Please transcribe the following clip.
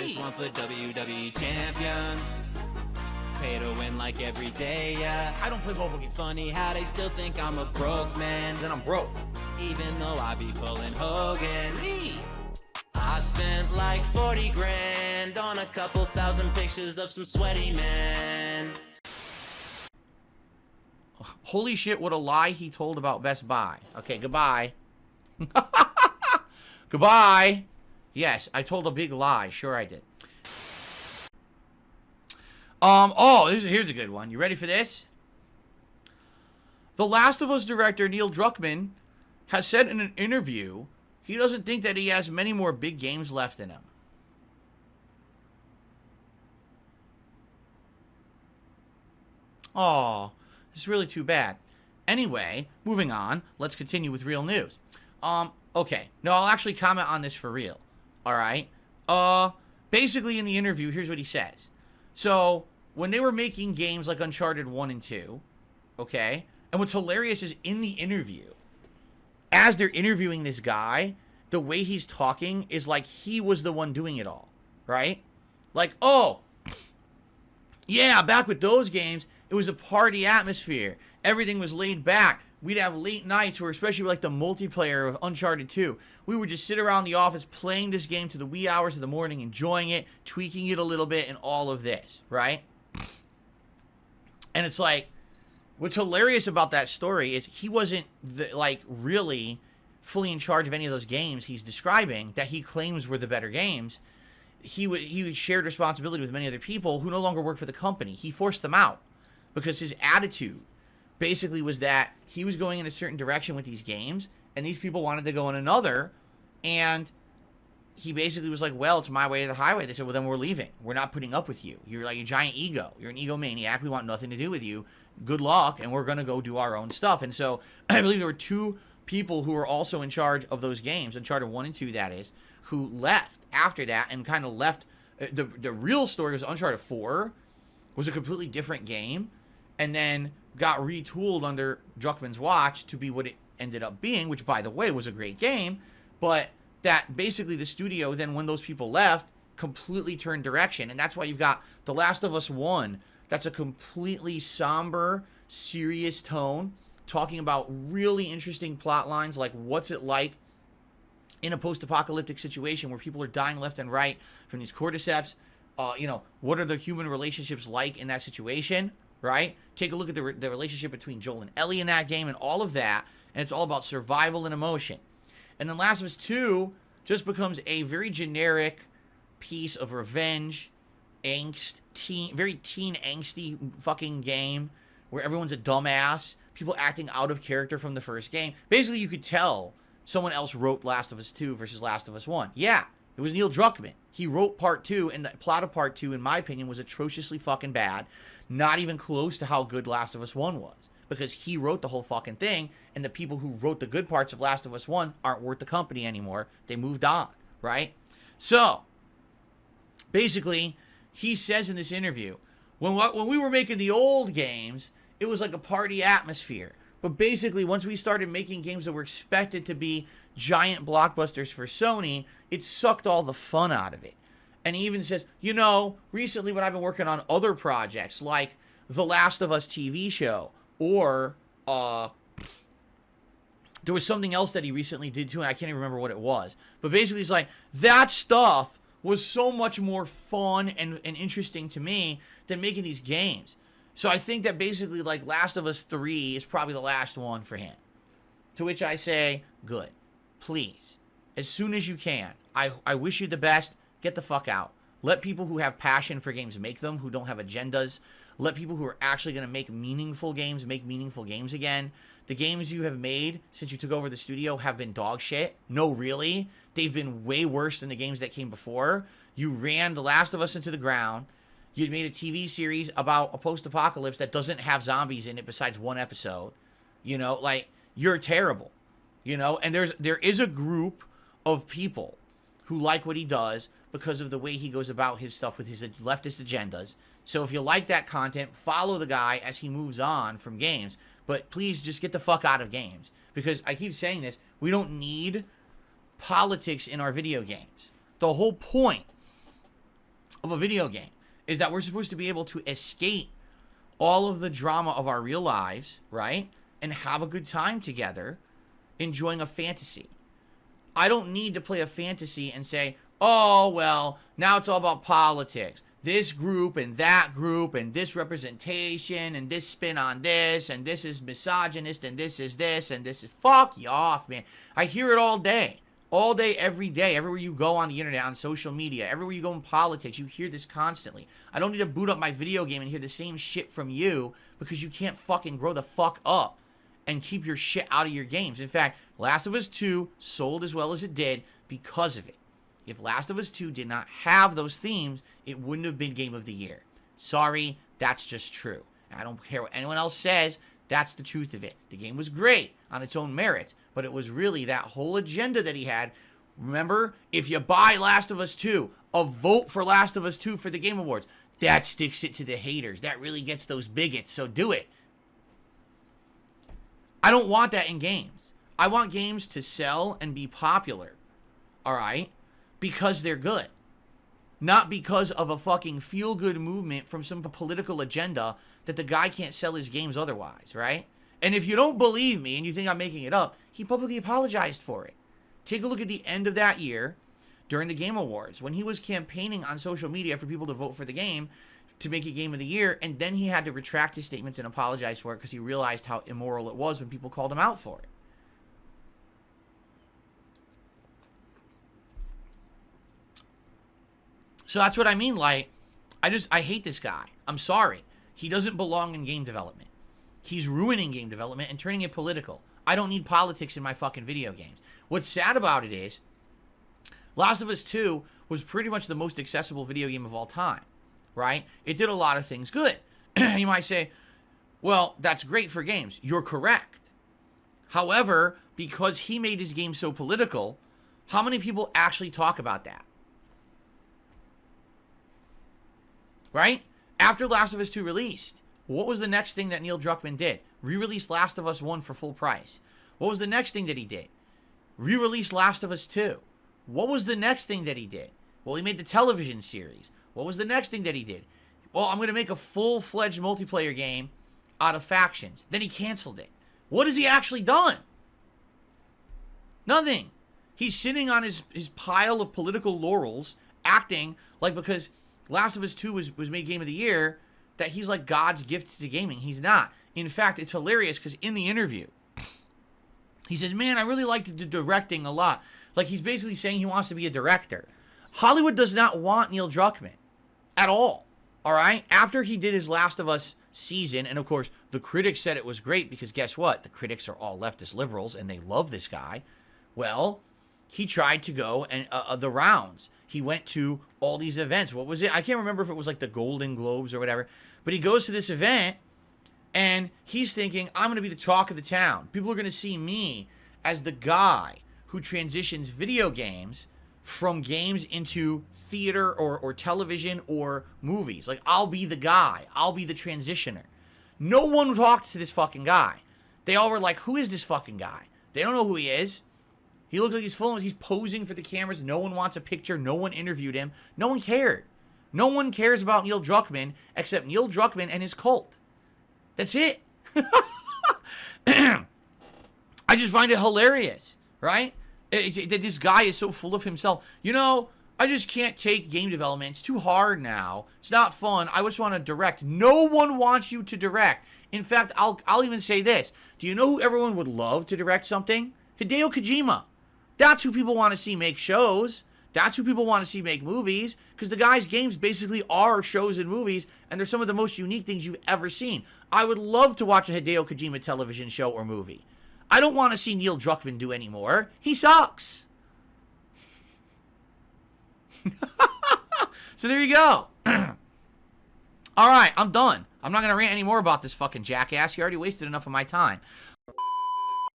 This one for WWE champions. Pay to win like every day, yeah. I don't play mobile games. Funny how they still think I'm a broke man. Then I'm broke. Even though I be pulling Hogan's. I spent like 40 grand on a couple thousand pictures of some sweaty men. Holy shit, what a lie he told about Best Buy. Okay, goodbye. Goodbye. Yes, I told a big lie. Sure I did. Here's a good one. You ready for this? The Last of Us director Neil Druckmann has said in an interview he doesn't think that he has many more big games left in him. Oh, this is really too bad. Anyway, moving on. Let's continue with real news. Okay. No, I'll actually comment on this for real. All right. Basically in the interview, here's what he says. So, when they were making games like Uncharted 1 and 2, okay? And what's hilarious is in the interview, as they're interviewing this guy, the way he's talking is like he was the one doing it all, right? Like, oh, yeah, back with those games, it was a party atmosphere. Everything was laid back. We'd have late nights where, especially like the multiplayer of Uncharted 2, we would just sit around the office playing this game to the wee hours of the morning, enjoying it, tweaking it a little bit, and all of this, right? And it's like, what's hilarious about that story is he wasn't, really fully in charge of any of those games he's describing that he claims were the better games. He shared responsibility with many other people who no longer work for the company. He forced them out because his attitude basically was that he was going in a certain direction with these games, and these people wanted to go in another, and he basically was like, well, it's my way or the highway. They said, well, then we're leaving. We're not putting up with you. You're like a giant ego. You're an egomaniac. We want nothing to do with you. Good luck, and we're going to go do our own stuff. And so I believe there were two people who were also in charge of those games, Uncharted 1 and 2, that is, who left after that and kind of left. The real story was Uncharted 4 was a completely different game, and then got retooled under Druckmann's watch to be what it ended up being, which, by the way, was a great game, but that basically the studio then, when those people left, completely turned direction. And that's why you've got The Last of Us 1. That's a completely somber, serious tone, talking about really interesting plot lines, like what's it like in a post-apocalyptic situation where people are dying left and right from these cordyceps. What are the human relationships like in that situation, right? Take a look at the relationship between Joel and Ellie in that game and all of that, and it's all about survival and emotion. And then Last of Us 2 just becomes a very generic piece of revenge, angst, very teen angsty fucking game where everyone's a dumbass, people acting out of character from the first game. Basically, you could tell someone else wrote Last of Us 2 versus Last of Us 1. Yeah, it was Neil Druckmann. He wrote Part 2, and the plot of Part 2, in my opinion, was atrociously fucking bad. Not even close to how good Last of Us 1 was. Because he wrote the whole fucking thing, and the people who wrote the good parts of Last of Us 1 aren't worth the company anymore. They moved on, right? So, basically, he says in this interview, when we were making the old games, it was like a party atmosphere. But basically, once we started making games that were expected to be giant blockbusters for Sony, it sucked all the fun out of it. And he even says, recently when I've been working on other projects, like The Last of Us TV show, or there was something else that he recently did too, and I can't even remember what it was. But basically, it's like, that stuff was so much more fun and interesting to me than making these games. So I think that basically, like, Last of Us 3 is probably the last one for him. To which I say, good. Please. As soon as you can. I wish you the best. Get the fuck out. Let people who have passion for games make them, who don't have agendas. Let people who are actually going to make meaningful games again. The games you have made since you took over the studio have been dog shit. No, really. They've been way worse than the games that came before. You ran The Last of Us into the ground. You made a TV series about a post-apocalypse that doesn't have zombies in it besides one episode. You're terrible. And there is a group of people who like what he does because of the way he goes about his stuff with his leftist agendas. So if you like that content, follow the guy as he moves on from games. But please just get the fuck out of games. Because I keep saying this, we don't need politics in our video games. The whole point of a video game, is that we're supposed to be able to escape all of the drama of our real lives, right? And have a good time together, enjoying a fantasy. I don't need to play a fantasy and say, oh, well, now it's all about politics. This group and that group and this representation and this spin on this and this is misogynist and this is this and this is... Fuck you off, man. I hear it all day. All day, every day. Everywhere you go on the internet, on social media, everywhere you go in politics, you hear this constantly. I don't need to boot up my video game and hear the same shit from you because you can't fucking grow the fuck up and keep your shit out of your games. In fact, Last of Us 2 sold as well as it did because of it. If Last of Us 2 did not have those themes, it wouldn't have been Game of the Year. Sorry, that's just true. I don't care what anyone else says. That's the truth of it. The game was great on its own merits, but it was really that whole agenda that he had. Remember, if you buy Last of Us 2, a vote for Last of Us 2 for the Game Awards, that sticks it to the haters. That really gets those bigots, so do it. I don't want that in games. I want games to sell and be popular, all right? Because they're good. Not because of a fucking feel-good movement from some political agenda that the guy can't sell his games otherwise, right? And if you don't believe me and you think I'm making it up, he publicly apologized for it. Take a look at the end of that year during the Game Awards when he was campaigning on social media for people to vote for the game to make it Game of the Year, and then he had to retract his statements and apologize for it because he realized how immoral it was when people called him out for it. So that's what I mean, like, I hate this guy. I'm sorry. He doesn't belong in game development. He's ruining game development and turning it political. I don't need politics in my fucking video games. What's sad about it is, Last of Us 2 was pretty much the most accessible video game of all time, right? It did a lot of things good. You might say, well, that's great for games. You're correct. However, because he made his game so political, how many people actually talk about that? Right? After Last of Us 2 released, what was the next thing that Neil Druckmann did? Re-released Last of Us 1 for full price. What was the next thing that he did? Re-released Last of Us 2. What was the next thing that he did? Well, he made the television series. What was the next thing that he did? Well, I'm going to make a full-fledged multiplayer game out of factions. Then he canceled it. What has he actually done? Nothing. He's sitting on his pile of political laurels, acting like because Last of Us 2 was made Game of the Year, that he's like God's gift to gaming. He's not. In fact, it's hilarious because in the interview, he says, man, I really liked the directing a lot. Like, he's basically saying he wants to be a director. Hollywood does not want Neil Druckmann at all. All right? After he did his Last of Us season, and of course, the critics said it was great because guess what? The critics are all leftist liberals and they love this guy. Well, he tried to go and the rounds. He went to all these events. What was it? I can't remember if it was like the Golden Globes or whatever. But he goes to this event and he's thinking, I'm going to be the talk of the town. People are going to see me as the guy who transitions video games from games into theater or television or movies. Like, I'll be the guy. I'll be the transitioner. No one talked to this fucking guy. They all were like, who is this fucking guy? They don't know who he is. He looks like he's full of, he's posing for the cameras. No one wants a picture. No one interviewed him. No one cared. No one cares about Neil Druckmann except Neil Druckmann and his cult. That's it. I just find it hilarious, right? That this guy is so full of himself. You know, I just can't take game development. It's too hard now. It's not fun. I just want to direct. No one wants you to direct. In fact, I'll even say this. Do you know who everyone would love to direct something? Hideo Kojima. That's who people want to see make shows. That's who people want to see make movies. Because the guy's games basically are shows and movies. And they're some of the most unique things you've ever seen. I would love to watch a Hideo Kojima television show or movie. I don't want to see Neil Druckmann do anymore. He sucks. So there you go. All right, I'm done. I'm not going to rant anymore about this fucking jackass. He already wasted enough of my time.